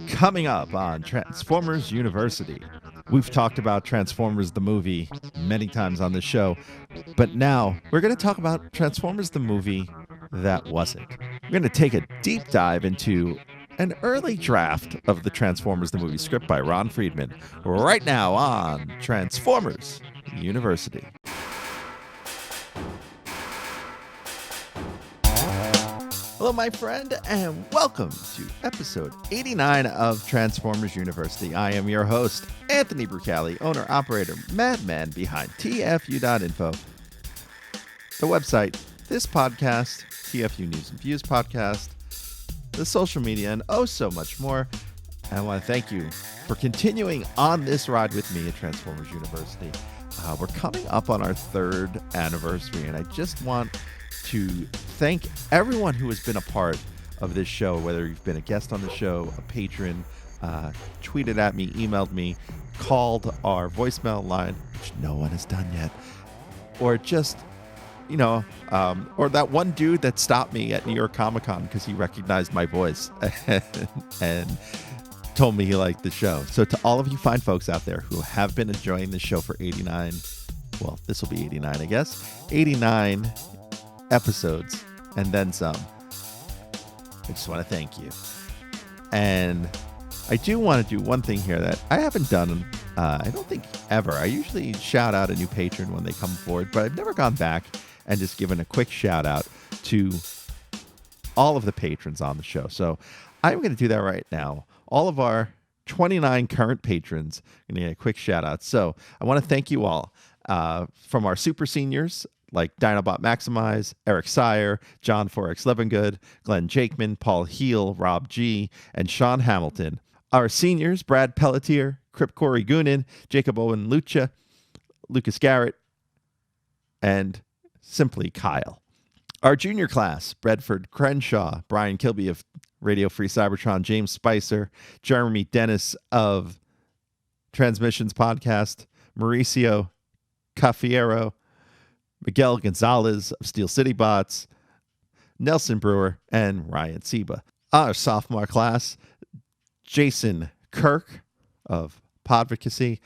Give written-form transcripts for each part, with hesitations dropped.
Coming up on Transformers University. We've talked about Transformers the movie many times on this show, but now we're going to talk about Transformers the movie that wasn't. We're going to take a deep dive into an early draft of the Transformers the movie script by Ron Friedman right now on Transformers University. Hello, my friend, and welcome to episode 89 of Transformers University. I am your host, Anthony Brucali, owner-operator, madman behind TFU.INFO, the website, this podcast, TFU News and Views podcast, the social media, and oh so much more. I want to thank you for continuing on this ride with me at Transformers University. We're coming up on our third anniversary, and I just want to thank everyone who has been a part of this show, whether you've been a guest on the show, a patron, tweeted at me, emailed me, called our voicemail line, which no one has done yet, or just, or that one dude that stopped me at New York Comic Con because he recognized my voice and told me he liked the show. So to all of you fine folks out there who have been enjoying the show for 89, well, this will be 89, I guess, 89 episodes and then some, I just want to thank you. And I do want to do one thing here that I haven't done, I don't think ever. I usually shout out a new patron when they come forward, but I've never gone back and just given a quick shout out to all of the patrons on the show. So I'm going to do that right now. All of our 29 current patrons are going to get a quick shout out. So I want to thank you all, from our super seniors like Dinobot Maximize, Eric Sire, John Forex Levengood, Glenn Jakeman, Paul Heel, Rob G, and Sean Hamilton. Our seniors, Brad Pelletier, Crip Corey Goonan, Jacob Owen Lucha, Lucas Garrett, and simply Kyle. Our junior class, Bradford Crenshaw, Brian Kilby of Radio Free Cybertron, James Spicer, Jeremy Dennis of Transmissions Podcast, Mauricio Cafiero, Miguel Gonzalez of Steel City Bots, Nelson Brewer, and Ryan Seba. Our sophomore class, Jason Kirk of Podvocacy,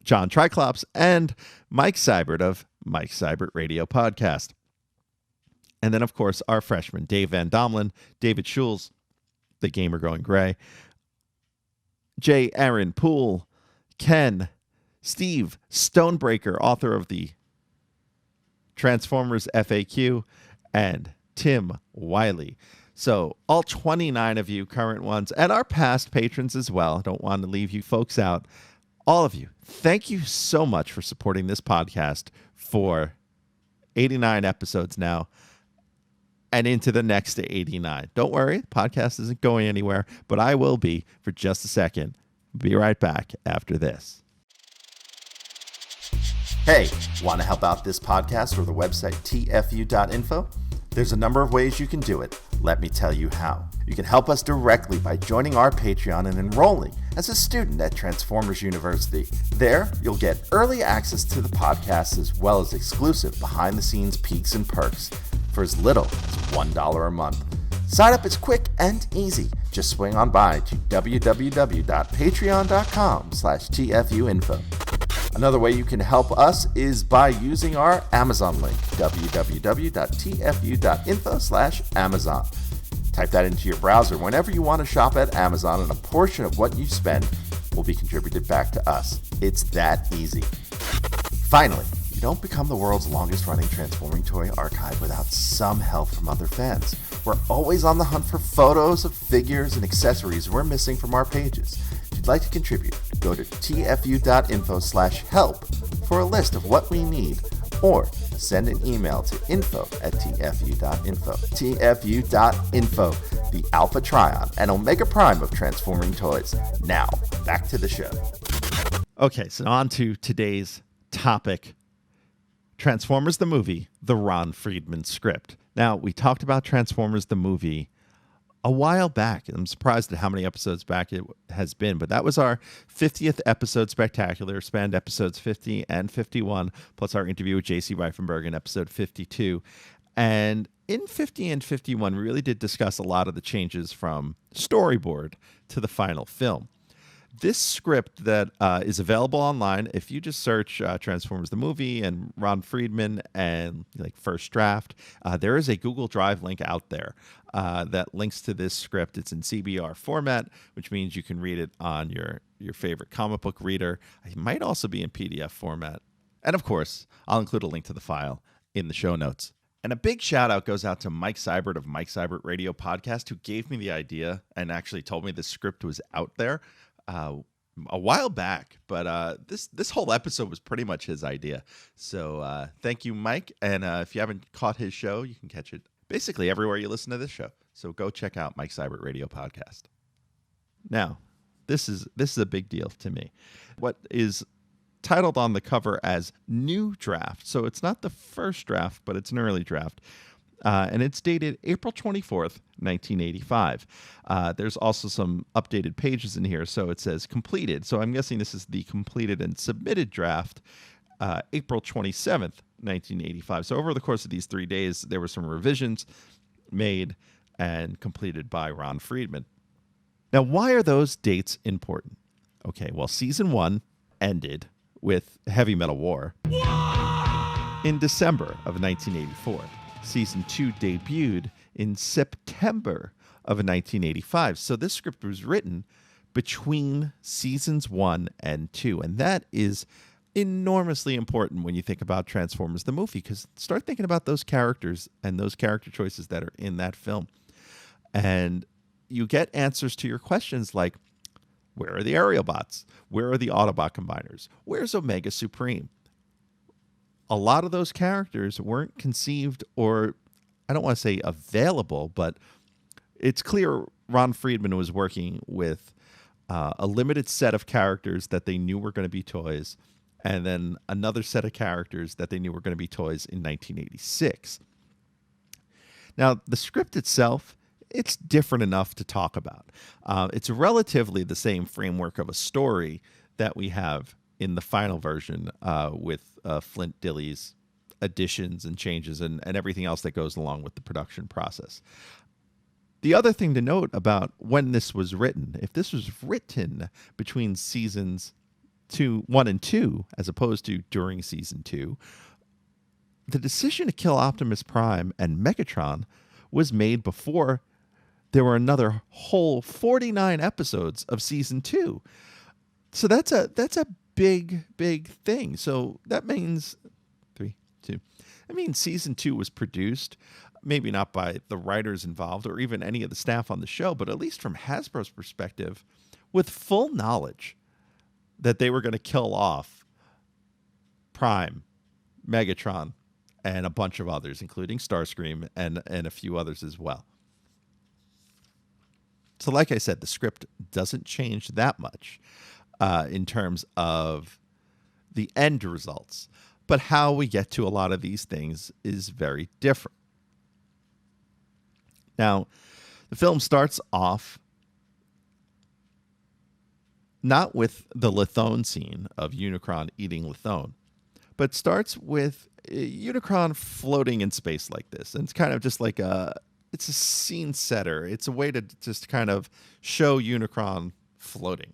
John Triclops, and Mike Seibert of Mike Seibert Radio Podcast. And then, of course, our freshmen, Dave Van Domlin, David Schulz, the Gamer Going Gray, J. Aaron Poole, Ken, Steve Stonebreaker, author of the Transformers FAQ, and Tim Wiley. So all 29 of you current ones and our past patrons as well. I don't want to leave you folks out. All of you, thank you so much for supporting this podcast for 89 episodes now and into the next 89. Don't worry, the podcast isn't going anywhere, but I will be for just a second. Be right back after this. Hey, want to help out this podcast or the website TFU.INFO? There's a number of ways you can do it. Let me tell you how. You can help us directly by joining our Patreon and enrolling as a student at Transformers University. There, you'll get early access to the podcast as well as exclusive behind-the-scenes peeks and perks for as little as $1 a month. Sign up is quick and easy. Just swing on by to www.patreon.com/TFUINFO. Another way you can help us is by using our Amazon link, www.tfu.info/Amazon. Type that into your browser whenever you want to shop at Amazon, and a portion of what you spend will be contributed back to us. It's that easy. Finally, you don't become the world's longest running transforming toy archive without some help from other fans. We're always on the hunt for photos of figures and accessories we're missing from our pages. If you'd like to contribute, go to tfu.info/help for a list of what we need, or send an email to info@tfu.info. tfu.info, the Alpha Trion and Omega Prime of transforming toys. Now, back to the show. Okay, so on to today's topic. Transformers the movie, the Ron Friedman script. Now, we talked about Transformers the movie a while back. I'm surprised at how many episodes back it has been, but that was our 50th episode spectacular, spanned episodes 50 and 51, plus our interview with J.C. Reifenberg in episode 52. And in 50 and 51, we really did discuss a lot of the changes from storyboard to the final film. This script that is available online, if you just search Transformers the movie and Ron Friedman and like first draft, there is a Google Drive link out there that links to this script. It's in CBR format, which means you can read it on your favorite comic book reader. It might also be in PDF format. And of course, I'll include a link to the file in the show notes. And a big shout out goes out to Mike Seibert of Mike Seibert Radio Podcast, who gave me the idea and actually told me the script was out there a while back. But this whole episode was pretty much his idea. So thank you, Mike. And if you haven't caught his show, you can catch it basically everywhere you listen to this show. So go check out Mike Seibert Radio Podcast. Now, this is a big deal to me. What is titled on the cover as New Draft. So it's not the first draft, but it's an early draft. And it's dated April 24th, 1985. There's also some updated pages in here. So it says completed. So I'm guessing this is the completed and submitted draft, April 27th, 1985. So over the course of these 3 days, there were some revisions made and completed by Ron Friedman. Now, why are those dates important? Okay, well, season 1 ended with Heavy Metal War in December of 1984. Season 2 debuted in September of 1985. So this script was written between seasons 1 and 2. And that is enormously important when you think about Transformers the movie, because start thinking about those characters and those character choices that are in that film. And you get answers to your questions like, where are the Aerobots? Where are the Autobot combiners? Where's Omega Supreme? A lot of those characters weren't conceived, or I don't want to say available, but it's clear Ron Friedman was working with a limited set of characters that they knew were going to be toys, and then another set of characters that they knew were going to be toys in 1986. Now, the script itself, it's different enough to talk about. It's relatively the same framework of a story that we have in the final version with Flint Dille's additions and changes and everything else that goes along with the production process. The other thing to note about when this was written, if this was written between seasons 1 and 2, as opposed to during season 2, the decision to kill Optimus Prime and Megatron was made before there were another whole 49 episodes of season 2. So that's a big thing. So that means season 2 was produced, maybe not by the writers involved or even any of the staff on the show, but at least from Hasbro's perspective, with full knowledge that they were going to kill off Prime, Megatron, and a bunch of others, including Starscream and a few others as well. So like I said, the script doesn't change that much in terms of the end results. But how we get to a lot of these things is very different. Now, the film starts off not with the Lithone scene of Unicron eating Lithone, but starts with Unicron floating in space like this. And it's kind of just like it's a scene setter. It's a way to just kind of show Unicron floating.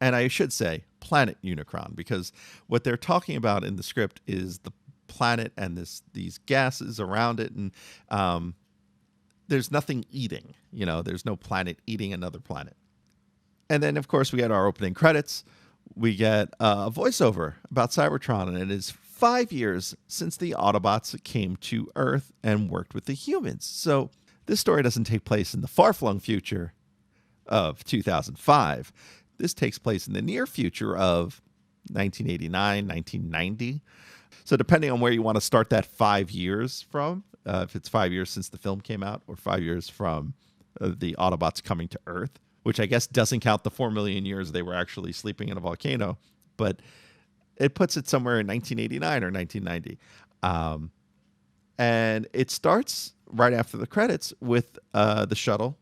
And I should say planet Unicron, because what they're talking about in the script is the planet and these gases around it. And there's nothing eating, there's no planet eating another planet. And then, of course, we get our opening credits. We get a voiceover about Cybertron, and it is 5 years since the Autobots came to Earth and worked with the humans. So this story doesn't take place in the far-flung future of 2005. This takes place in the near future of 1989, 1990. So depending on where you want to start that 5 years from, if it's 5 years since the film came out or 5 years from the Autobots coming to Earth, which I guess doesn't count the 4 million years they were actually sleeping in a volcano, but it puts it somewhere in 1989 or 1990. And it starts right after the credits with the shuttle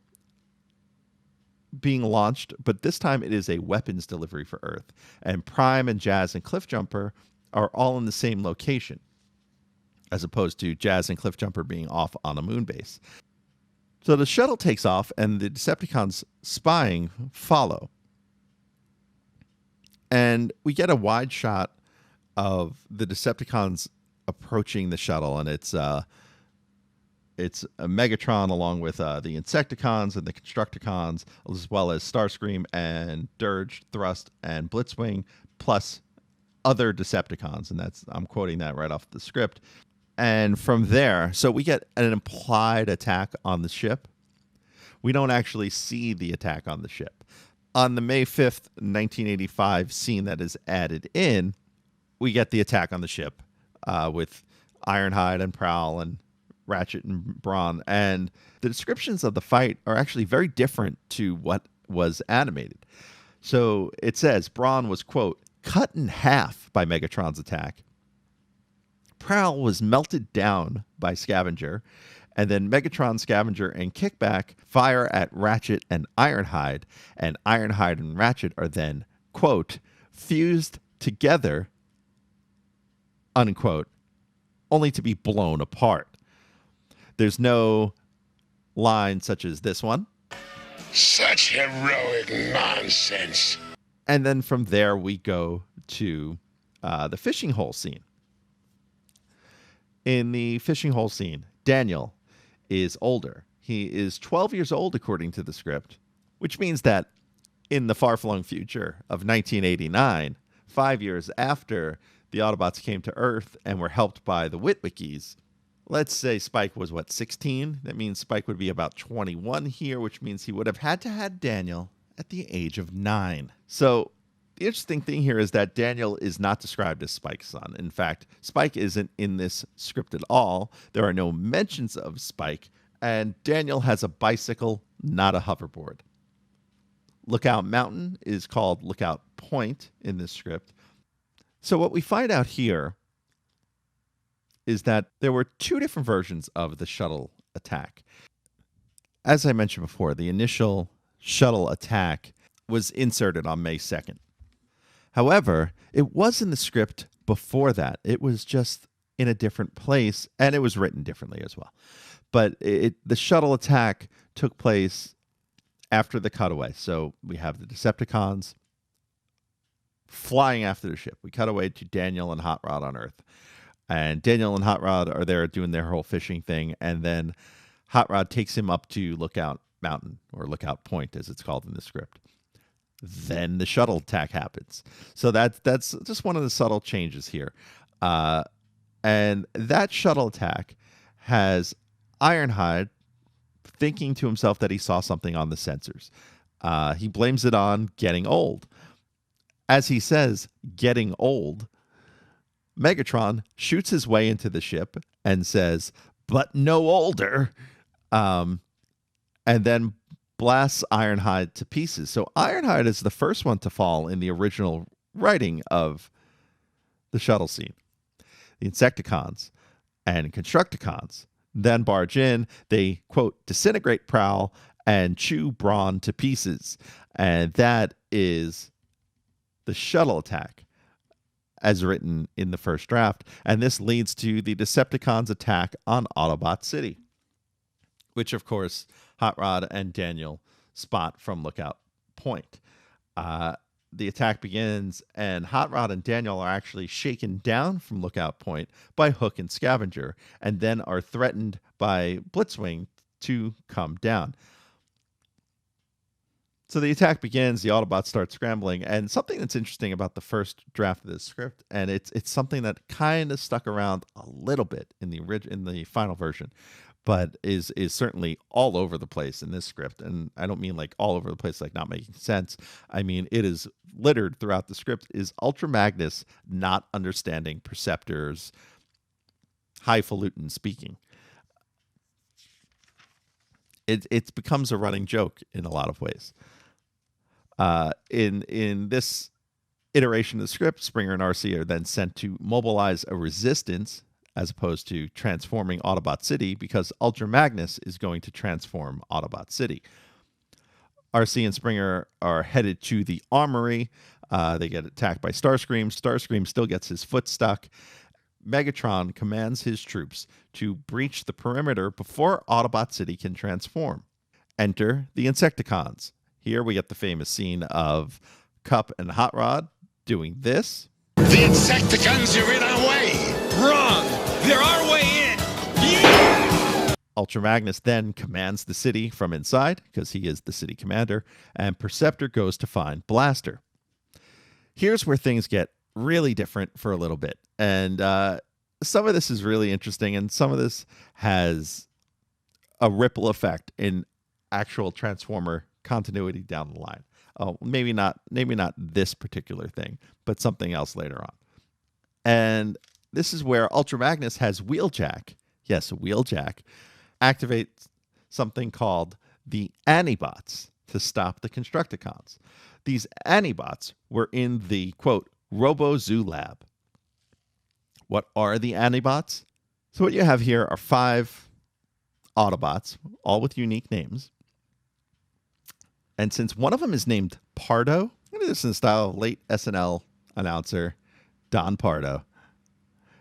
being launched, but this time it is a weapons delivery for Earth. And Prime and Jazz and Cliffjumper are all in the same location. as opposed to Jazz and Cliffjumper being off on a moon base. So the shuttle takes off, and the Decepticons spying follow. And we get a wide shot of the Decepticons approaching the shuttle, and it's a Megatron along with the Insecticons and the Constructicons, as well as Starscream and Dirge, Thrust, and Blitzwing, plus other Decepticons. And I'm quoting that right off the script. And from there, so we get an implied attack on the ship. We don't actually see the attack on the ship. On the May 5th, 1985 scene that is added in, we get the attack on the ship with Ironhide and Prowl and Ratchet and Brawn. And the descriptions of the fight are actually very different to what was animated. So it says Brawn was, quote, cut in half by Megatron's attack. Prowl was melted down by Scavenger, and then Megatron, Scavenger, and Kickback fire at Ratchet and Ironhide, and Ironhide and Ratchet are then, quote, fused together, unquote, only to be blown apart. There's no line such as this one. Such heroic nonsense. And then from there we go to the fishing hole scene. In the fishing hole scene, Daniel is older. He is 12 years old, according to the script, which means that in the far-flung future of 1989, 5 years after the Autobots came to Earth and were helped by the Witwickies, let's say Spike was, 16? That means Spike would be about 21 here, which means he would have had to have Daniel at the age of 9. So the interesting thing here is that Daniel is not described as Spike's son. In fact, Spike isn't in this script at all. There are no mentions of Spike, and Daniel has a bicycle, not a hoverboard. Lookout Mountain is called Lookout Point in this script. So what we find out here is that there were two different versions of the shuttle attack. As I mentioned before, the initial shuttle attack was inserted on May 2nd. However, it was in the script before that. It was just in a different place, and it was written differently as well. But the shuttle attack took place after the cutaway. So we have the Decepticons flying after the ship. We cut away to Daniel and Hot Rod on Earth. And Daniel and Hot Rod are there doing their whole fishing thing. And then Hot Rod takes him up to Lookout Mountain, or Lookout Point, as it's called in the script. Then the shuttle attack happens. So that's just one of the subtle changes here. And that shuttle attack has Ironhide thinking to himself that he saw something on the sensors. He blames it on getting old. As he says, getting old, Megatron shoots his way into the ship and says, but no older, and then blasts Ironhide to pieces. So Ironhide is the first one to fall in the original writing of the shuttle scene. The Insecticons and Constructicons then barge in. They, quote, disintegrate Prowl and chew Brawn to pieces. And that is the shuttle attack as written in the first draft. And this leads to the Decepticons' attack on Autobot City, which, of course, Hot Rod and Daniel spot from Lookout Point. The attack begins, and Hot Rod and Daniel are actually shaken down from Lookout Point by Hook and Scavenger, and then are threatened by Blitzwing to come down. So the attack begins, the Autobots start scrambling, and something that's interesting about the first draft of this script, and it's something that kind of stuck around a little bit in the final version, but is certainly all over the place in this script. And I don't mean like all over the place, like not making sense. I mean, it is littered throughout the script, is Ultra Magnus not understanding Perceptor's highfalutin speaking. It becomes a running joke in a lot of ways. In this iteration of the script, Springer and RC are then sent to mobilize a resistance as opposed to transforming Autobot City, because Ultra Magnus is going to transform Autobot City. RC and Springer are headed to the armory. They get attacked by Starscream. Starscream still gets his foot stuck. Megatron commands his troops to breach the perimeter before Autobot City can transform. Enter the Insecticons. Here we get the famous scene of Cup and Hot Rod doing this. The Insecticons are in our way. Wrong! They're our way in! Yeah! Ultra Magnus then commands the city from inside, because he is the city commander, and Perceptor goes to find Blaster. Here's where things get really different for a little bit. And some of this is really interesting, and some of this has a ripple effect in actual Transformer continuity down the line. Maybe not this particular thing, but something else later on. And this is where Ultra Magnus has Wheeljack, yes, Wheeljack, activate something called the Anibots to stop the Constructicons. These Anibots were in the, quote, Robo-Zoo lab. What are the Anibots? So what you have here are 5 Autobots, all with unique names. And since one of them is named Pardo, I'm going to do this in the style of late SNL announcer Don Pardo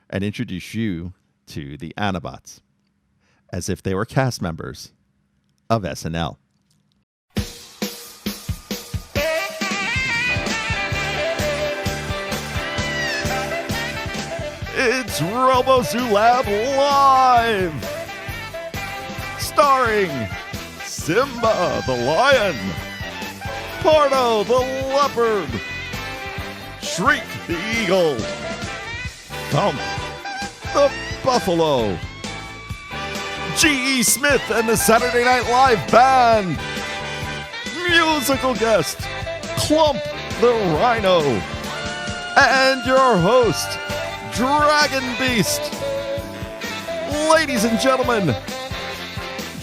and introduce you to the Anibots as if they were cast members of SNL. It's Robo-Zoo Lab Live! Starring Simba the Lion, Pardo the Leopard, Shriek the Eagle, Thump the Buffalo, G.E. Smith and the Saturday Night Live Band, musical guest, Clump the Rhino, and your host, Dragon Beast. Ladies and gentlemen,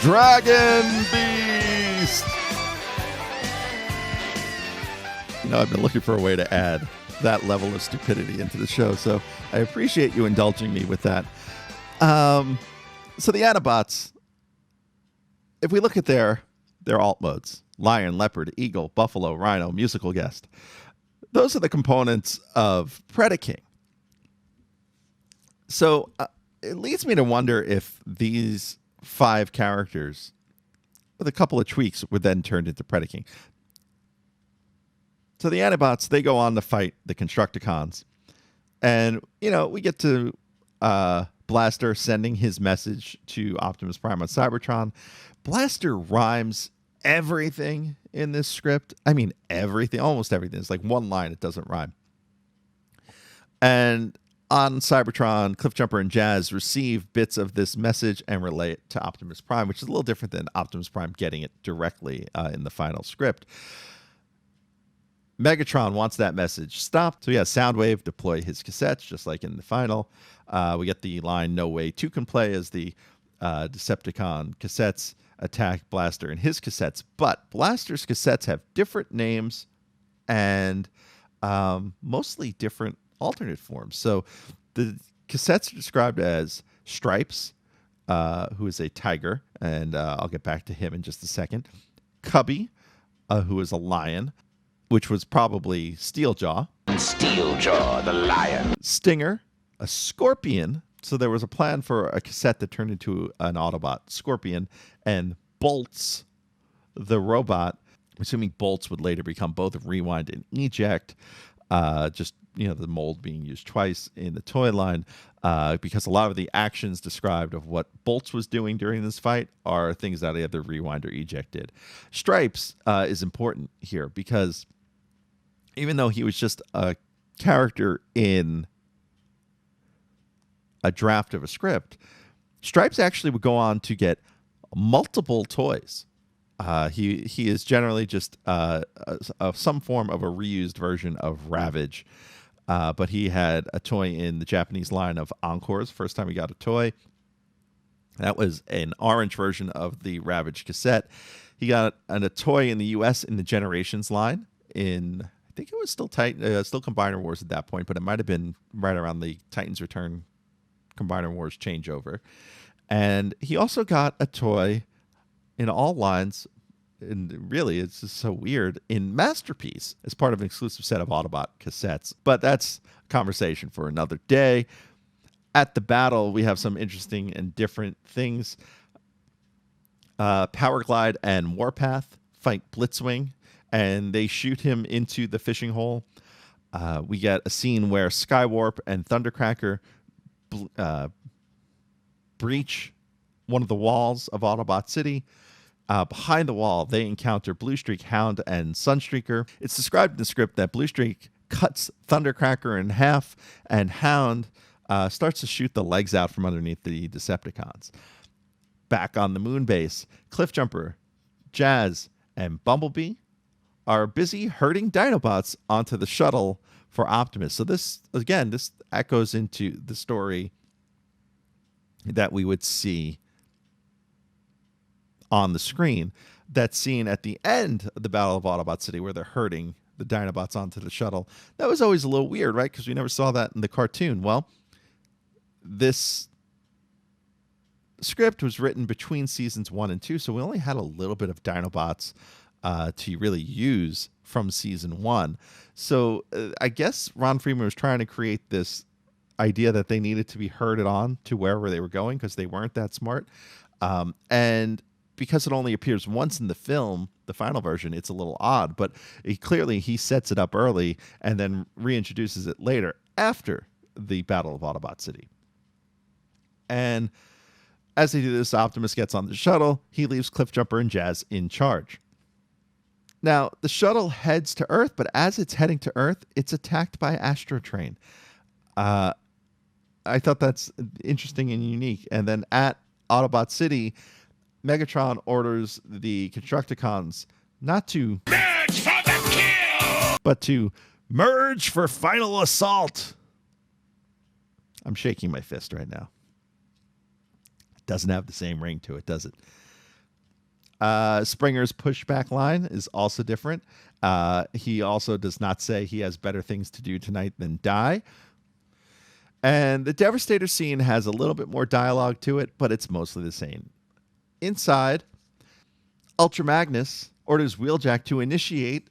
Dragon Beast. You know, I've been looking for a way to add that level of stupidity into the show, so I appreciate you indulging me with that. So the Anibots, if we look at their alt modes, Lion, Leopard, Eagle, Buffalo, Rhino, musical guest, those are the components of Predaking. So it leads me to wonder if these 5 characters, with a couple of tweaks, were then turned into Predaking. So the Anibots, they go on to fight the Constructicons. And, you know, we get to Blaster sending his message to Optimus Prime on Cybertron. Blaster rhymes everything in this script. I mean, everything, almost everything. It's like one line, it doesn't rhyme. And on Cybertron, Cliffjumper and Jazz receive bits of this message and relay it to Optimus Prime, which is a little different than Optimus Prime getting it directly in the final script. Megatron wants that message stopped. So yeah, Soundwave deploy his cassettes, just like in the final. We get the line, "No way 2 can play," as the Decepticon cassettes attack Blaster and his cassettes. But Blaster's cassettes have different names and mostly different alternate forms. So the cassettes are described as Stripes, who is a tiger, and I'll get back to him in just a second. Cubby, who is a lion, which was probably Steeljaw. Steeljaw, the lion. Stinger, a scorpion. So there was a plan for a cassette that turned into an Autobot scorpion. And Bolts, the robot, assuming Bolts would later become both Rewind and Eject. Just, you know, the mold being used twice in the toy line, because a lot of the actions described of what Bolts was doing during this fight are things that either Rewind or Eject did. Stripes is important here because even though he was just a character in a draft of a script, Stripes actually would go on to get multiple toys. He is generally just some form of a reused version of Ravage, but he had a toy in the Japanese line of Encores. First time he got a toy, that was an orange version of the Ravage cassette. He got a toy in the U.S. in the Generations line. I think it was still still Combiner Wars at that point, but it might have been right around the Titans Return Combiner Wars changeover. And he also got a toy in all lines, and really it's just so weird, in Masterpiece as part of an exclusive set of Autobot cassettes. But that's a conversation for another day. At the battle, we have some interesting and different things. Powerglide and Warpath fight Blitzwing, and they shoot him into the fishing hole. We get a scene where Skywarp and Thundercracker breach one of the walls of Autobot City. Behind the wall, they encounter Bluestreak, Hound, and Sunstreaker. It's described in the script that Bluestreak cuts Thundercracker in half, and Hound starts to shoot the legs out from underneath the Decepticons. Back on the moon base, Cliffjumper, Jazz, and Bumblebee are busy herding Dinobots onto the shuttle for Optimus. So this echoes into the story that we would see on the screen. That scene at the end of the Battle of Autobot City where they're herding the Dinobots onto the shuttle. That was always a little weird, right? Because we never saw that in the cartoon. Well, this script was written between seasons 1 and 2, so we only had a little bit of Dinobots to really use from season 1. So I guess Ron Friedman was trying to create this idea that they needed to be herded on to wherever they were going because they weren't that smart. And because it only appears once in the film, the final version, it's a little odd, but he sets it up early and then reintroduces it later after the Battle of Autobot City. And as they do this, Optimus gets on the shuttle. He leaves Cliffjumper and Jazz in charge. Now, the shuttle heads to Earth, but as it's heading to Earth, it's attacked by Astrotrain. I thought that's interesting and unique. And then at Autobot City, Megatron orders the Constructicons not to Merge for the kill! but to merge for final assault. I'm shaking my fist right now. Doesn't have the same ring to it, does it? Springer's pushback line is also different. He also does not say he has better things to do tonight than die. And the Devastator scene has a little bit more dialogue to it, but it's mostly the same. Inside, Ultra Magnus orders Wheeljack to initiate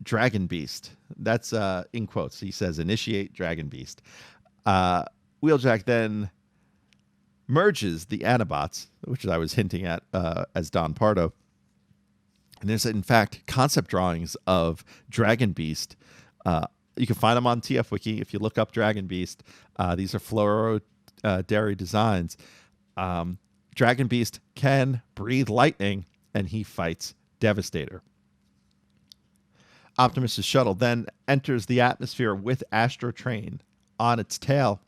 Dragon Beast. That's in quotes. He says, initiate Dragon Beast. Wheeljack then merges the Anibots, which I was hinting at as Don Pardo. And there's, in fact, concept drawings of Dragon Beast. You can find them on TF Wiki if you look up Dragon Beast. These are Fluoro Dairy designs. Dragon Beast can breathe lightning, and he fights Devastator. Optimus' shuttle then enters the atmosphere with Astrotrain on its tail.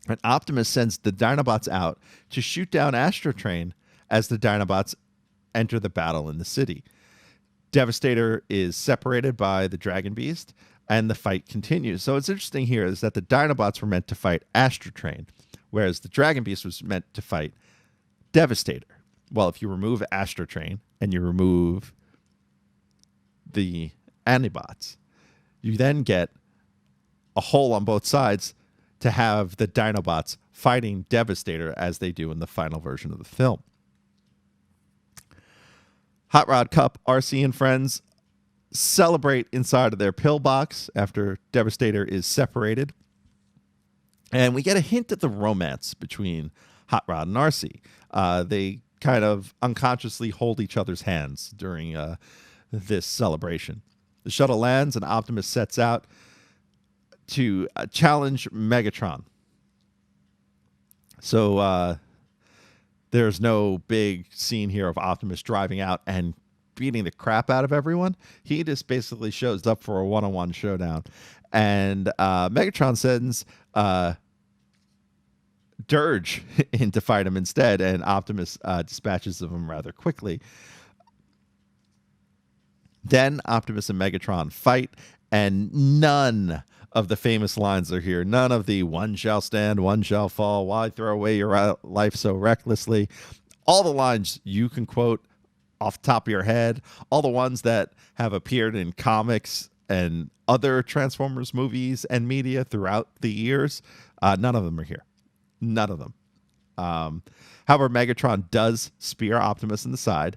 And Optimus sends the Dinobots out to shoot down Astrotrain as the Dinobots enter the battle in the city. Devastator is separated by the Dragon Beast, and the fight continues. So what's interesting here is that the Dinobots were meant to fight Astrotrain, whereas the Dragon Beast was meant to fight Devastator. Well, if you remove Astrotrain and you remove the Anibots, you then get a hole on both sides to have the Dinobots fighting Devastator as they do in the final version of the film. Hot Rod Cup, RC and friends celebrate inside of their pillbox after Devastator is separated. And we get a hint at the romance between Hot Rod and RC. They kind of unconsciously hold each other's hands during this celebration. The shuttle lands and Optimus sets out to challenge Megatron. So there's no big scene here of Optimus driving out and beating the crap out of everyone. He just basically shows up for a one-on-one showdown. And Megatron sends Dirge in to fight him instead, and Optimus dispatches of him rather quickly. Then Optimus and Megatron fight, and none of the famous lines are here. None of the one shall stand, one shall fall, why throw away your life so recklessly. All the lines you can quote off the top of your head, all the ones that have appeared in comics and other Transformers movies and media throughout the years, none of them are here. None of them. However, Megatron does spear Optimus in the side,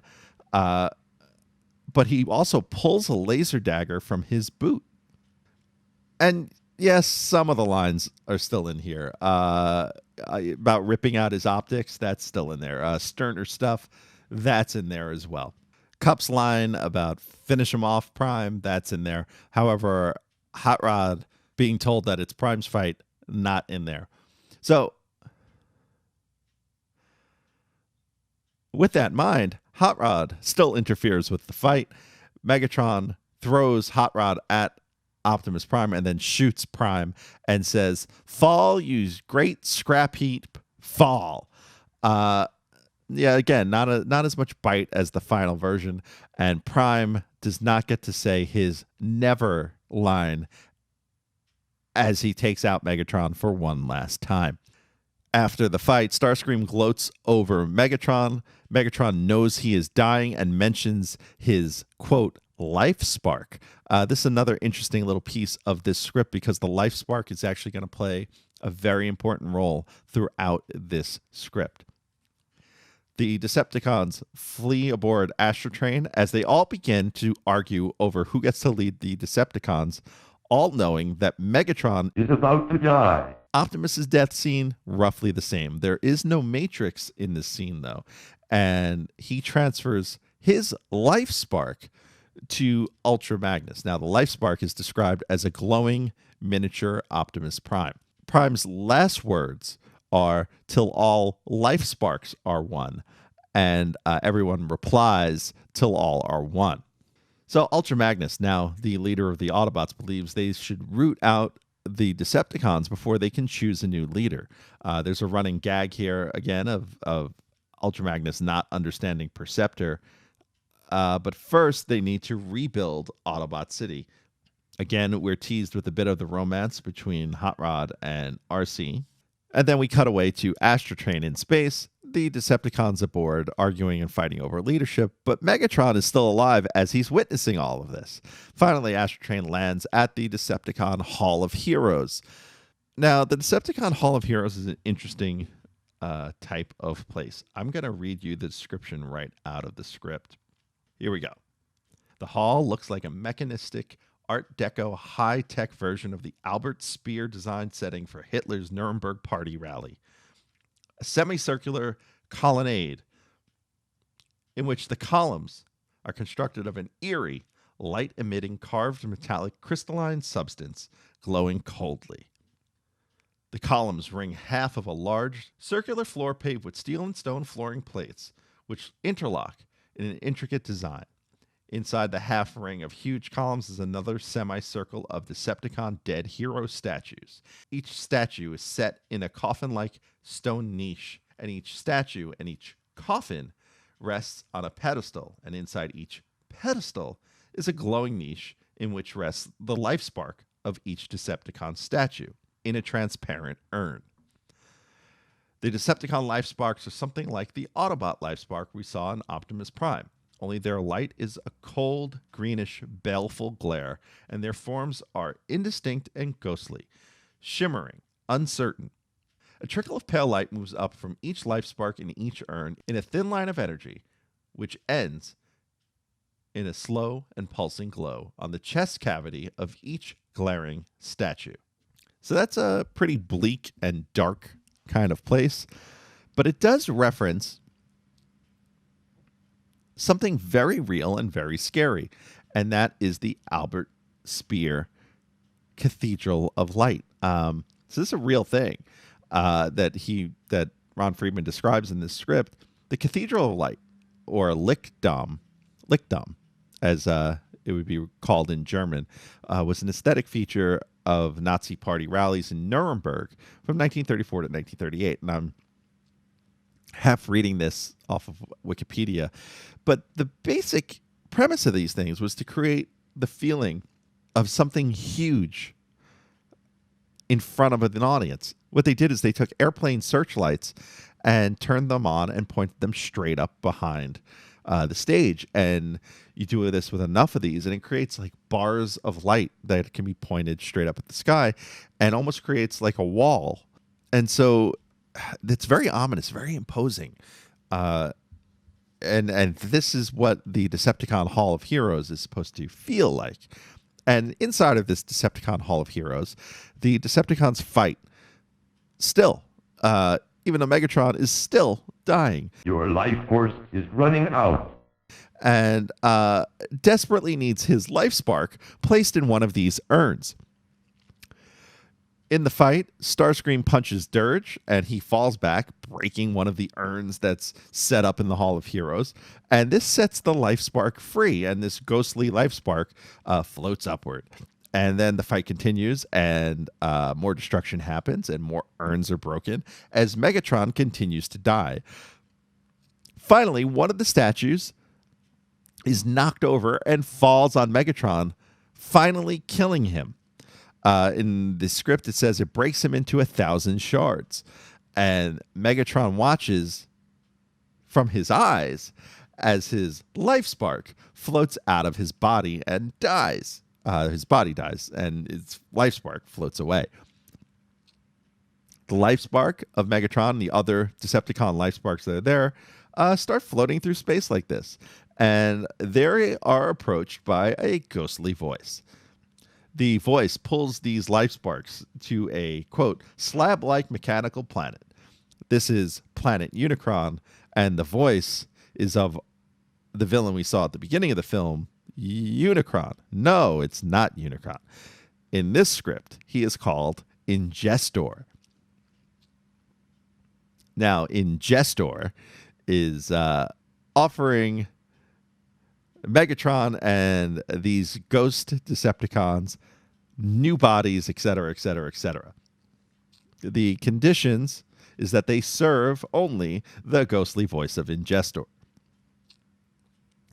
but he also pulls a laser dagger from his boot. And yes, some of the lines are still in here. About ripping out his optics, that's still in there. Sterner stuff, that's in there as well. Cup's line about finish him off Prime, that's in there. However, Hot Rod being told that it's Prime's fight, not in there. So, with that in mind, Hot Rod still interferes with the fight. Megatron throws Hot Rod at Optimus Prime and then shoots Prime and says, "Fall, you great scrap heap, fall." Yeah, again, not as much bite as the final version, and Prime does not get to say his never line as he takes out Megatron for one last time. After the fight, Starscream gloats over Megatron. Megatron knows he is dying and mentions his, quote, life spark. This is another interesting little piece of this script because the life spark is actually going to play a very important role throughout this script. The Decepticons flee aboard Astrotrain as they all begin to argue over who gets to lead the Decepticons, all knowing that Megatron is about to die. Optimus's death scene, roughly the same. There is no Matrix in this scene, though, and he transfers his life spark to Ultra Magnus. Now, the life spark is described as a glowing miniature Optimus Prime. Prime's last words are, "Till all life sparks are one," and everyone replies, "Till all are one." So Ultra Magnus, now the leader of the Autobots, believes they should root out the Decepticons before they can choose a new leader. There's a running gag here, again, of Ultra Magnus not understanding Perceptor. But first, they need to rebuild Autobot City. Again, we're teased with a bit of the romance between Hot Rod and RC. And then we cut away to Astrotrain in space, the Decepticons aboard, arguing and fighting over leadership, but Megatron is still alive as he's witnessing all of this. Finally, Astrotrain lands at the Decepticon Hall of Heroes. Now, the Decepticon Hall of Heroes is an interesting type of place. I'm going to read you the description right out of the script. Here we go. The hall looks like a mechanistic Art Deco high-tech version of the Albert Speer design setting for Hitler's Nuremberg party rally. A semicircular colonnade in which the columns are constructed of an eerie, light-emitting carved metallic crystalline substance glowing coldly. The columns ring half of a large circular floor paved with steel and stone flooring plates, which interlock in an intricate design. Inside the half ring of huge columns is another semicircle of Decepticon dead hero statues. Each statue is set in a coffin-like stone niche, and each statue and each coffin rests on a pedestal, and inside each pedestal is a glowing niche in which rests the life spark of each Decepticon statue in a transparent urn. The Decepticon life sparks are something like the Autobot life spark we saw in Optimus Prime, only their light is a cold, greenish, baleful glare, and their forms are indistinct and ghostly, shimmering, uncertain. A trickle of pale light moves up from each life spark in each urn in a thin line of energy, which ends in a slow and pulsing glow on the chest cavity of each glaring statue. So that's a pretty bleak and dark kind of place, but it does reference something very real and very scary, and that is the Albert Speer Cathedral of Light. So this is a real thing that Ron Friedman describes in this script. The Cathedral of Light, or Lichtdom, as it would be called in German, was an aesthetic feature of Nazi party rallies in Nuremberg from 1934 to 1938. And I'm half reading this off of Wikipedia, but the basic premise of these things was to create the feeling of something huge in front of an audience. What they did is they took airplane searchlights and turned them on and pointed them straight up behind the stage. And you do this with enough of these, and it creates like bars of light that can be pointed straight up at the sky and almost creates like a wall. And so it's very ominous, very imposing. And this is what the Decepticon Hall of Heroes is supposed to feel like. And inside of this Decepticon Hall of Heroes, the Decepticons fight still, even though Megatron is still dying. Your life force is running out. And desperately needs his life spark placed in one of these urns. In the fight, Starscream punches Dirge, and he falls back, breaking one of the urns that's set up in the Hall of Heroes. And this sets the life spark free, and this ghostly life spark floats upward. And then the fight continues, and more destruction happens, and more urns are broken as Megatron continues to die. Finally, one of the statues is knocked over and falls on Megatron, finally killing him. In the script, it says it breaks him into 1,000 shards. And Megatron watches from his eyes as his life spark floats out of his body and dies. His body dies, and his life spark floats away. The life spark of Megatron, the other Decepticon life sparks that are there, start floating through space like this. And they are approached by a ghostly voice. The voice pulls these life sparks to a, quote, slab-like mechanical planet. This is planet Unicron, and the voice is of the villain we saw at the beginning of the film, Unicron. No, it's not Unicron. In this script, he is called Ingestor. Now, Ingestor is offering Megatron and these ghost Decepticons new bodies, etc., etc., etc. The conditions is that they serve only the ghostly voice of Ingestor.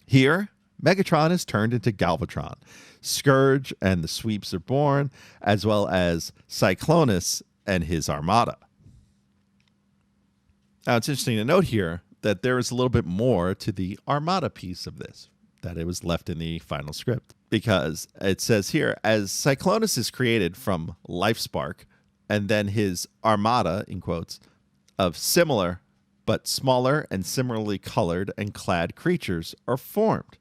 Here, Megatron is turned into Galvatron. Scourge and the Sweeps are born, as well as Cyclonus and his armada. Now, it's interesting to note here that there is a little bit more to the armada piece of this, that it was left in the final script, because it says here, as Cyclonus is created from life spark, and then his armada, in quotes, of similar but smaller and similarly colored and clad creatures are formed.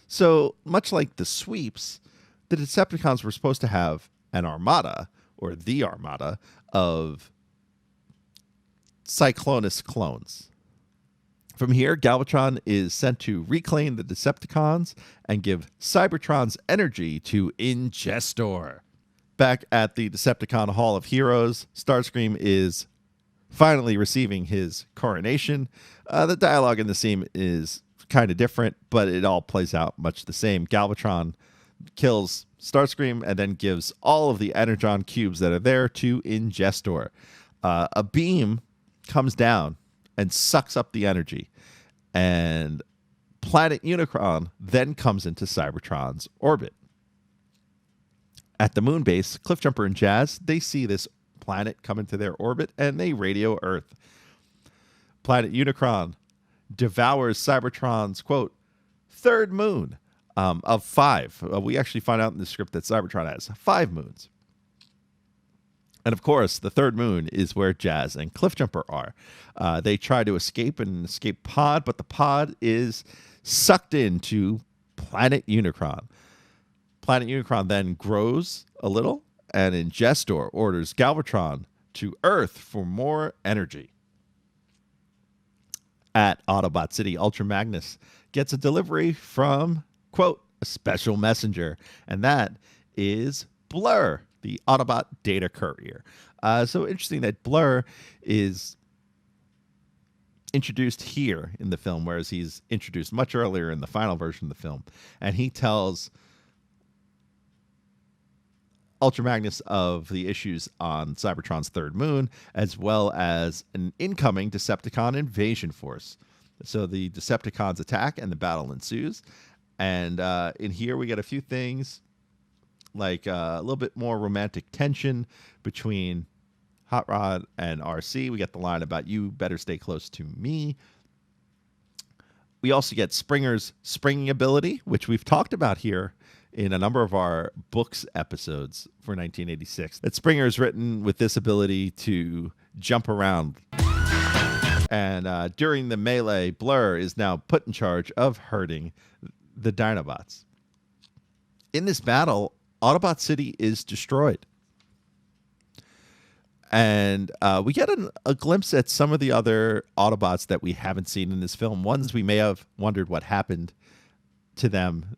So much like the Sweeps, the Decepticons were supposed to have an armada, or the armada, of Cyclonus clones. From here, Galvatron is sent to reclaim the Decepticons and give Cybertron's energy to Ingestor. Back at the Decepticon Hall of Heroes, Starscream is finally receiving his coronation. The dialogue in the scene is kind of different, but it all plays out much the same. Galvatron kills Starscream and then gives all of the Energon cubes that are there to Ingestor. A beam comes down and sucks up the energy, and planet Unicron then comes into Cybertron's orbit. At the moon base, Cliffjumper and Jazz, they see this planet come into their orbit, and they radio Earth. Planet Unicron devours Cybertron's, quote, third moon of 5. We actually find out in the script that Cybertron has 5 moons. And of course, the third moon is where Jazz and Cliffjumper are. They try to escape in an escape pod, but the pod is sucked into planet Unicron. Planet Unicron then grows a little, and Ingestor orders Galvatron to Earth for more energy. At Autobot City, Ultra Magnus gets a delivery from, quote, a special messenger, and that is Blur, the Autobot data courier. So interesting that Blur is introduced here in the film, whereas he's introduced much earlier in the final version of the film. And he tells Ultra Magnus of the issues on Cybertron's third moon, as well as an incoming Decepticon invasion force. So the Decepticons attack and the battle ensues. And in here we get a few things, like a little bit more romantic tension between Hot Rod and RC. We get the line about "you better stay close to me." We also get Springer's springing ability, which we've talked about here in a number of our books episodes for 1986. That Springer is written with this ability to jump around. And during the melee, Blur is now put in charge of hurting the Dinobots. In this battle, Autobot City is destroyed. And we get a glimpse at some of the other Autobots that we haven't seen in this film. Ones we may have wondered what happened to them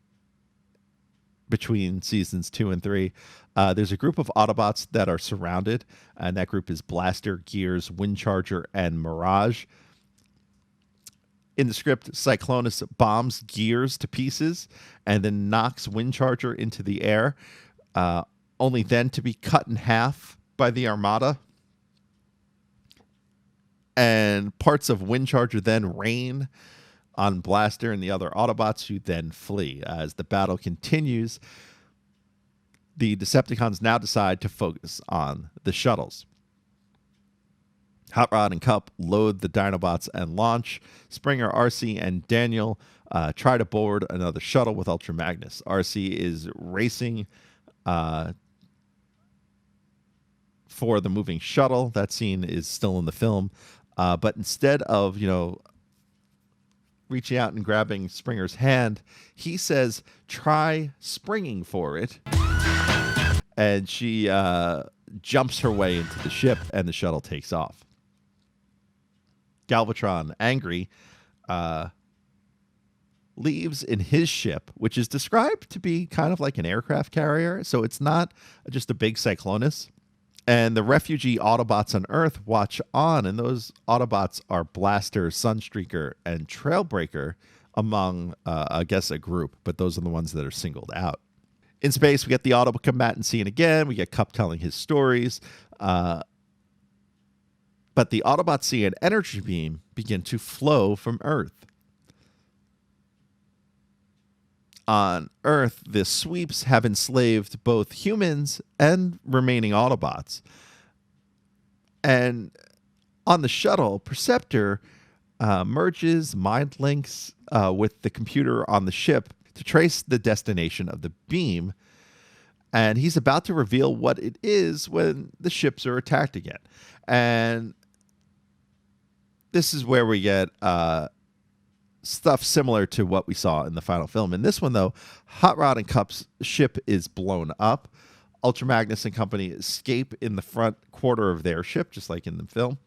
between seasons 2 and 3. There's a group of Autobots that are surrounded, and that group is Blaster, Gears, Windcharger, and Mirage. In the script, Cyclonus bombs Gears to pieces and then knocks Windcharger into the air, only then to be cut in half by the Armada. And parts of Windcharger then rain on Blaster and the other Autobots, who then flee. As the battle continues, the Decepticons now decide to focus on the shuttles. Hot Rod and Cup load the Dinobots and launch. Springer, RC, and Daniel try to board another shuttle with Ultra Magnus. RC is racing for the moving shuttle. That scene is still in the film. But instead of, reaching out and grabbing Springer's hand, he says, try springing for it. And she jumps her way into the ship, and the shuttle takes off. Galvatron, angry, leaves in his ship, which is described to be kind of like an aircraft carrier. So it's not just a big Cyclonus. And the refugee Autobots on Earth watch on, and those Autobots are Blaster, Sunstreaker, and Trailbreaker among, I guess, a group, but those are the ones that are singled out. In space, we get the Autobot combatant scene again. We get Cup telling his stories. But the Autobot see an energy beam begin to flow from Earth. On Earth, the sweeps have enslaved both humans and remaining Autobots. And on the shuttle, Perceptor merges mind links with the computer on the ship to trace the destination of the beam. And he's about to reveal what it is when the ships are attacked again. And this is where we get stuff similar to what we saw in the final film. In this one, though, Hot Rod and Cup's ship is blown up. Ultra Magnus and company escape in the front quarter of their ship, just like in the film.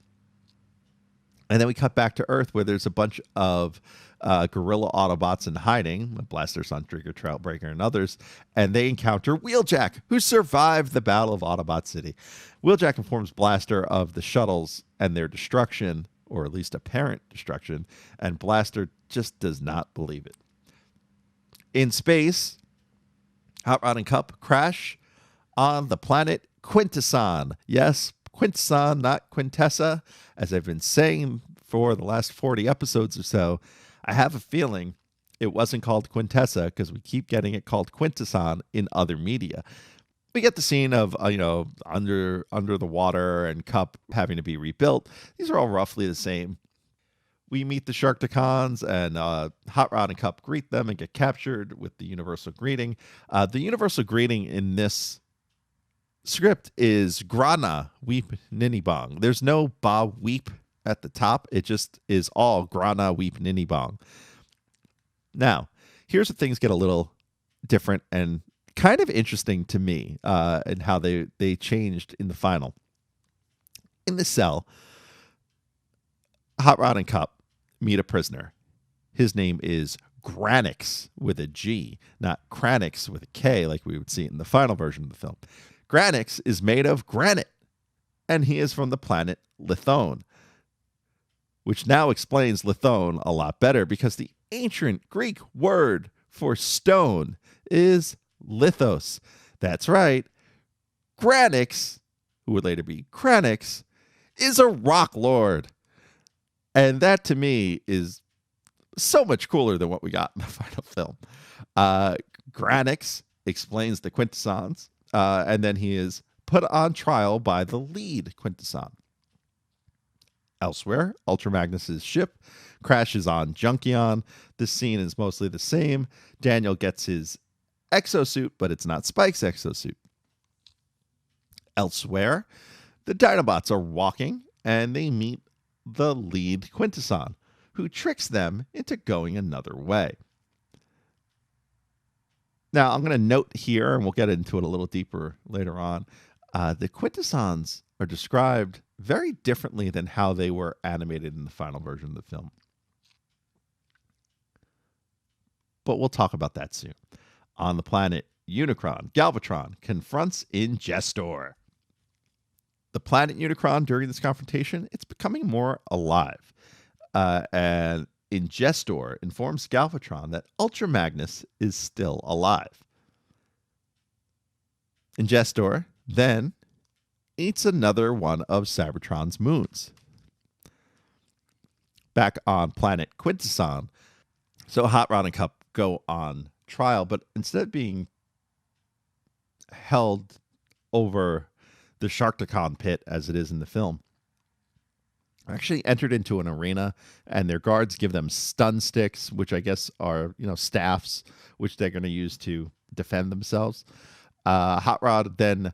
And then we cut back to Earth, where there's a bunch of guerrilla Autobots in hiding, Blaster, Sunstreaker, Trailbreaker, and others, and they encounter Wheeljack, who survived the Battle of Autobot City. Wheeljack informs Blaster of the shuttles and their destruction, or at least apparent destruction, and Blaster just does not believe it. In space, Hot Rod and Cup crash on the planet Quintesson. Yes, Quintesson, not Quintessa. As I've been saying for the last 40 episodes or so, I have a feeling it wasn't called Quintessa because we keep getting it called Quintesson in other media. We get the scene of, under the water and Cup having to be rebuilt. These are all roughly the same. We meet the Sharkticons, and Hot Rod and Cup greet them and get captured with the universal greeting. The universal greeting in this script is Grana, Weep, Ninny-Bong. There's no Ba Weep at the top. It just is all Grana, Weep, Ninny-Bong. Now, here's where things get a little different and kind of interesting to me, and how they changed in the final. In the cell, Hot Rod and Cup meet a prisoner. His name is Granix with a G, not Kranix with a K like we would see in the final version of the film. Granix is made of granite, and he is from the planet Lithone, which now explains Lithone a lot better because the ancient Greek word for stone is lithos. That's right. Granix, who would later be Kranix, is a rock lord. And that to me is so much cooler than what we got in the final film. Granix explains the Quintessons, and then he is put on trial by the lead Quintesson. Elsewhere, Ultra Magnus's ship crashes on Junkion. This scene is mostly the same. Daniel gets his exosuit, but it's not Spike's exosuit. Elsewhere, the Dinobots are walking, and they meet the lead Quintesson, who tricks them into going another way. Now, I'm going to note here, and we'll get into it a little deeper later on, the Quintessons are described very differently than how they were animated in the final version of the film. But we'll talk about that soon. On the planet Unicron, Galvatron confronts Ingestor. The planet Unicron, during this confrontation, it's becoming more alive. And Ingestor informs Galvatron that Ultra Magnus is still alive. Ingestor then eats another one of Cybertron's moons. Back on planet Quintesson, so Hot Rod and Cup go on trial, but instead of being held over the Sharktacon pit as it is in the film, actually entered into an arena, and their guards give them stun sticks, which I guess are, staffs, which they're going to use to defend themselves. Hot Rod then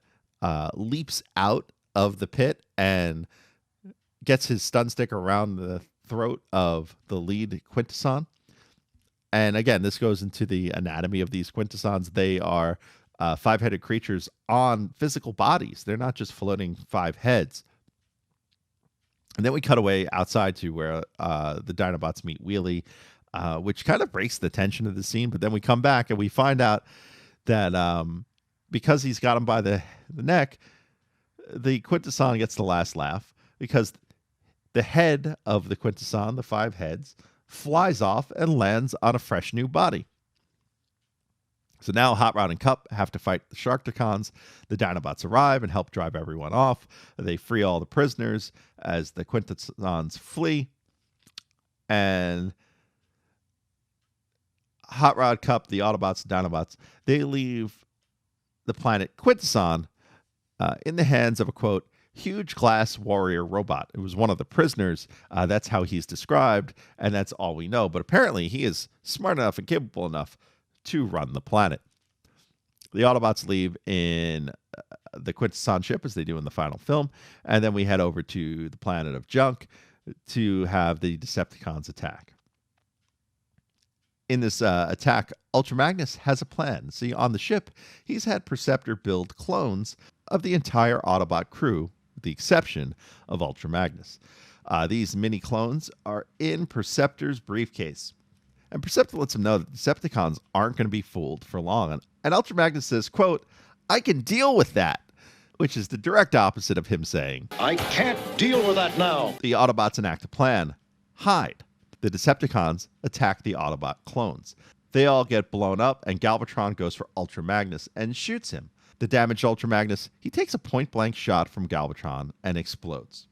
leaps out of the pit and gets his stun stick around the throat of the lead Quintesson. And again, this goes into the anatomy of these Quintessons. They are five-headed creatures on physical bodies. They're not just floating five heads. And then we cut away outside to where the Dinobots meet Wheelie, which kind of breaks the tension of the scene. But then we come back and we find out that because he's got him by the neck, the Quintesson gets the last laugh, because the head of the Quintesson, the five heads, flies off and lands on a fresh new body. So now Hot Rod and Cup have to fight the Sharktacons. The Dinobots arrive and help drive everyone off. They free all the prisoners as the Quintessons flee. And Hot Rod, Cup, the Autobots, Dinobots, they leave the planet Quintesson in the hands of a, quote, huge glass warrior robot. It was one of the prisoners. That's how he's described, and that's all we know. But apparently he is smart enough and capable enough to run the planet. The Autobots leave in the Quintesson ship, as they do in the final film, and then we head over to the planet of Junk to have the Decepticons attack. In this attack, Ultra Magnus has a plan. See, on the ship, he's had Perceptor build clones of the entire Autobot crew, with the exception of Ultra Magnus. These mini clones are in Perceptor's briefcase. And Perceptor lets him know that Decepticons aren't going to be fooled for long. And Ultra Magnus says, quote, I can deal with that, which is the direct opposite of him saying, I can't deal with that now. The Autobots enact a plan. Hide. The Decepticons attack the Autobot clones. They all get blown up, and Galvatron goes for Ultra Magnus and shoots him. The damaged Ultra Magnus, he takes a point-blank shot from Galvatron and explodes.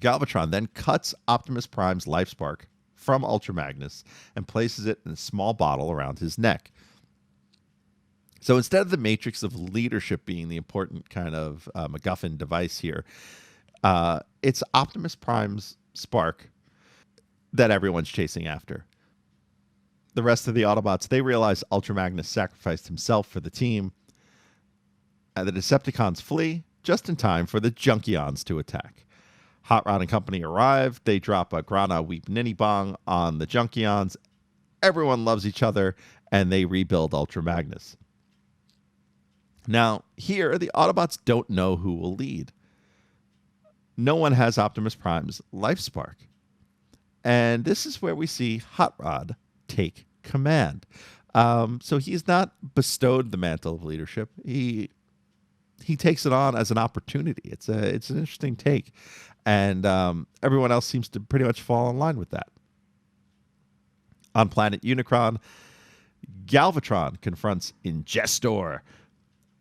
Galvatron then cuts Optimus Prime's life spark from Ultra Magnus and places it in a small bottle around his neck. So instead of the matrix of leadership being the important kind of MacGuffin device here, it's Optimus Prime's spark that everyone's chasing after. The rest of the Autobots, they realize Ultra Magnus sacrificed himself for the team. The Decepticons flee just in time for the Junkions to attack. Hot Rod and Company arrive. They drop a Grana Weep Ninny Bong on the Junkions. Everyone loves each other, and they rebuild Ultra Magnus. Now, here, the Autobots don't know who will lead. No one has Optimus Prime's life spark. And this is where we see Hot Rod take command. So he's not bestowed the mantle of leadership. He takes it on as an opportunity. It's an interesting take. And everyone else seems to pretty much fall in line with that. On planet Unicron, Galvatron confronts Ingestor,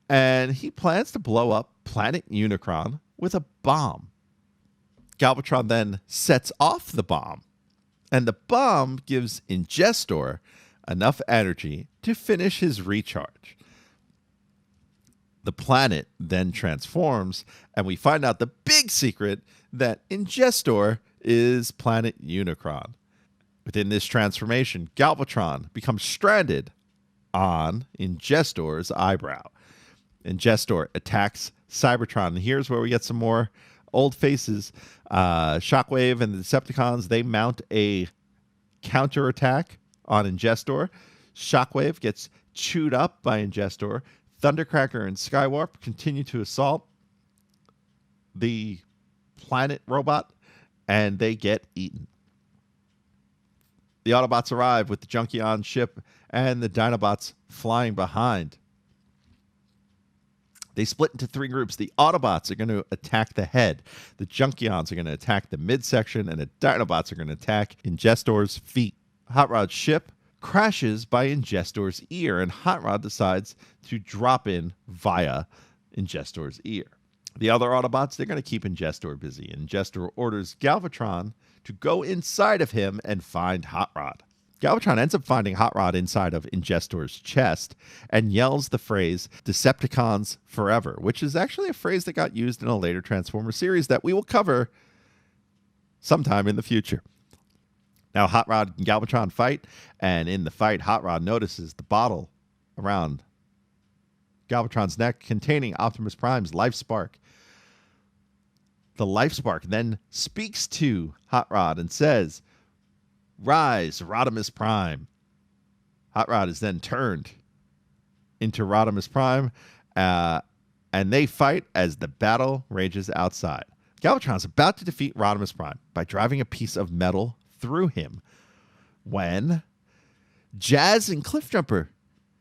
and he plans to blow up planet Unicron with a bomb. Galvatron then sets off the bomb, and the bomb gives Ingestor enough energy to finish his recharge. The planet then transforms, and we find out the big secret that Ingestor is planet Unicron. Within this transformation, Galvatron becomes stranded on Ingestor's eyebrow. Ingestor attacks Cybertron, and here's where we get some more old faces. Shockwave and the Decepticons, they mount a counterattack on Ingestor. Shockwave gets chewed up by Ingestor. Thundercracker and Skywarp continue to assault the planet robot, and they get eaten. The Autobots arrive with the Junkion ship and the Dinobots flying behind. They split into 3 groups. The Autobots are going to attack the head. The Junkions are going to attack the midsection, and the Dinobots are going to attack Ingestor's feet. Hot Rod's ship crashes by Ingestor's ear, and Hot Rod decides to drop in via Ingestor's ear. The other Autobots, they're going to keep Ingestor busy. Ingestor orders Galvatron to go inside of him and find Hot Rod. Galvatron ends up finding Hot Rod inside of Ingestor's chest and yells the phrase, Decepticons forever, which is actually a phrase that got used in a later Transformers series that we will cover sometime in the future. Now, Hot Rod and Galvatron fight, and in the fight, Hot Rod notices the bottle around Galvatron's neck containing Optimus Prime's life spark. The life spark then speaks to Hot Rod and says, "Rise, Rodimus Prime." Hot Rod is then turned into Rodimus Prime, and they fight as the battle rages outside. Galvatron is about to defeat Rodimus Prime by driving a piece of metal through him when Jazz and Cliffjumper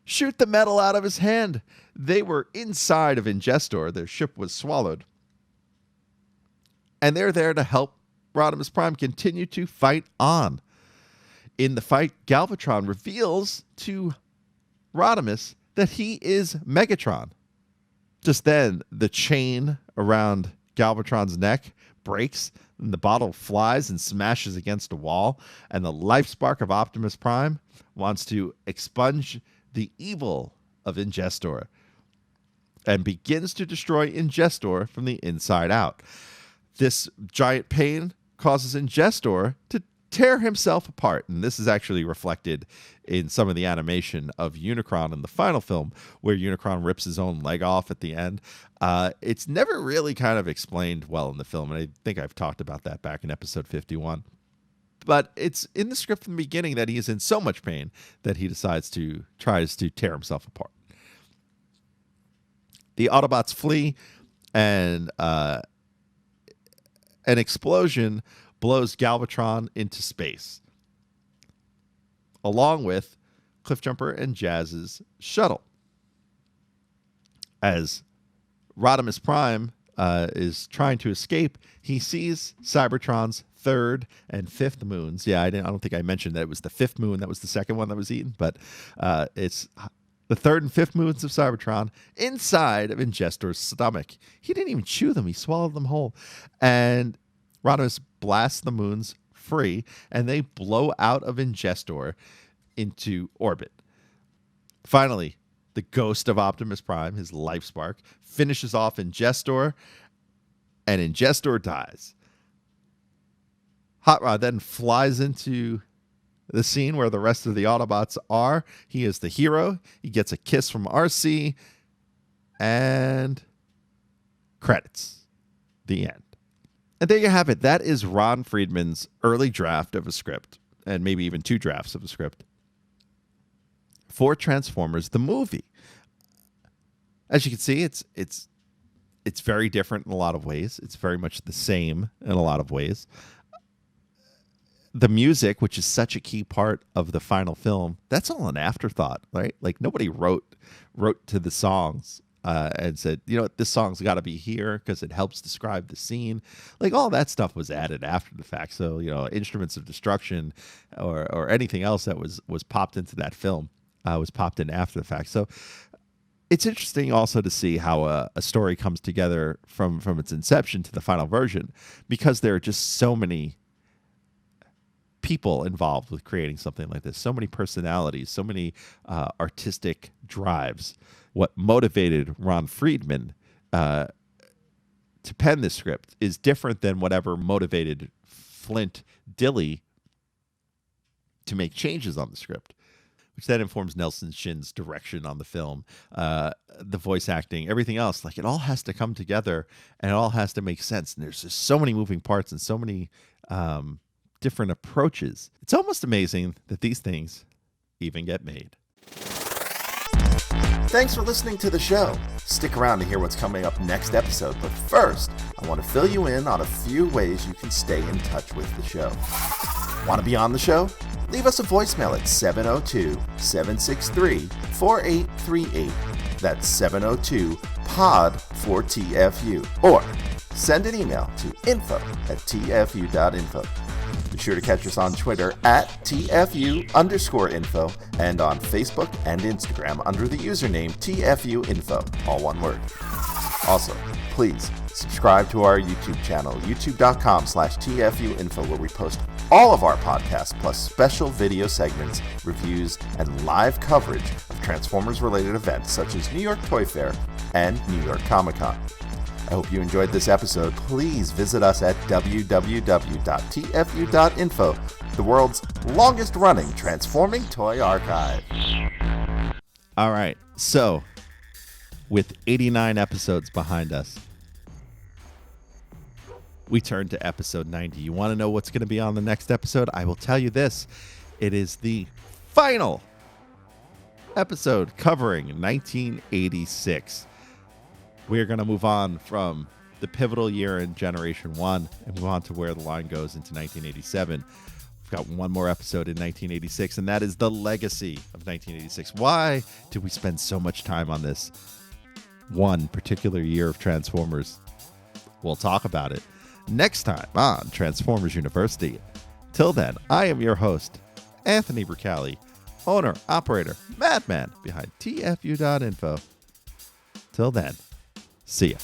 shoot the metal out of his hand. They were inside of Ingestor. Their ship was swallowed. And they're there to help Rodimus Prime continue to fight on. In the fight, Galvatron reveals to Rodimus that he is Megatron. Just then, the chain around Galvatron's neck breaks, and the bottle flies and smashes against a wall, and the life spark of Optimus Prime wants to expunge the evil of Ingestor and begins to destroy Ingestor from the inside out. This giant pain causes Ingestor to tear himself apart, and this is actually reflected in some of the animation of Unicron in the final film, where Unicron rips his own leg off at the end. It's never really kind of explained well in the film, and I think I've talked about that back in episode 51. But it's in the script from the beginning that he is in so much pain that he tries to tear himself apart. The Autobots flee, and an explosion blows Galvatron into space, along with Cliffjumper and Jazz's shuttle. As Rodimus Prime is trying to escape, he sees Cybertron's 3rd and 5th moons. Yeah, I don't think I mentioned that it was the 5th moon that was the second one that was eaten, but it's the 3rd and 5th moons of Cybertron inside of Ingestor's stomach. He didn't even chew them. He swallowed them whole. And Rodimus blasts the moons free, and they blow out of Ingestor into orbit. Finally, the ghost of Optimus Prime, his life spark, finishes off Ingestor, and Ingestor dies. Hot Rod then flies into the scene where the rest of the Autobots are. He is the hero. He gets a kiss from RC, and credits. The end. And there you have it. That is Ron Friedman's early draft of a script, and maybe even 2 drafts of a script, for Transformers the movie. As you can see, it's very different in a lot of ways. It's very much the same in a lot of ways. The music, which is such a key part of the final film, that's all an afterthought, right? Like, nobody wrote to the songs and said, this song's got to be here because it helps describe the scene. Like, all that stuff was added after the fact. So, Instruments of Destruction or anything else that was popped into that film was popped in after the fact. So it's interesting also to see how a story comes together from its inception to the final version, because there are just so many people involved with creating something like this, so many personalities, so many artistic drives. What motivated Ron Friedman to pen this script is different than whatever motivated Flint Dilley to make changes on the script, which then informs Nelson Shin's direction on the film, the voice acting, everything else. Like, it all has to come together and it all has to make sense. And there's just so many moving parts and so many different approaches. It's almost amazing that these things even get made. Thanks for listening to the show. Stick around to hear what's coming up next episode, but first, I want to fill you in on a few ways you can stay in touch with the show. Want to be on the show? Leave us a voicemail at 702-763-4838. That's 702-POD-4TFU. Or send an email to info@TFU.INFO. Be sure to catch us on Twitter at TFU_info and on Facebook and Instagram under the username TFU.INFO, all one word. Also, please subscribe to our YouTube channel, youtube.com/TFU.INFO, where we post all of our podcasts plus special video segments, reviews, and live coverage of Transformers-related events such as New York Toy Fair and New York Comic Con. I hope you enjoyed this episode. Please visit us at www.tfu.info, the world's longest-running transforming toy archive. All right, so with 89 episodes behind us, we turn to episode 90. You want to know what's going to be on the next episode? I will tell you this. It is the final episode covering 1986. We're going to move on from the pivotal year in Generation 1 and move on to where the line goes into 1987. We've got one more episode in 1986, and that is the legacy of 1986. Why did we spend so much time on this one particular year of Transformers? We'll talk about it next time on Transformers University. Till then, I am your host, Anthony Bricali, owner, operator, madman behind TFU.INFO. Till then, see ya.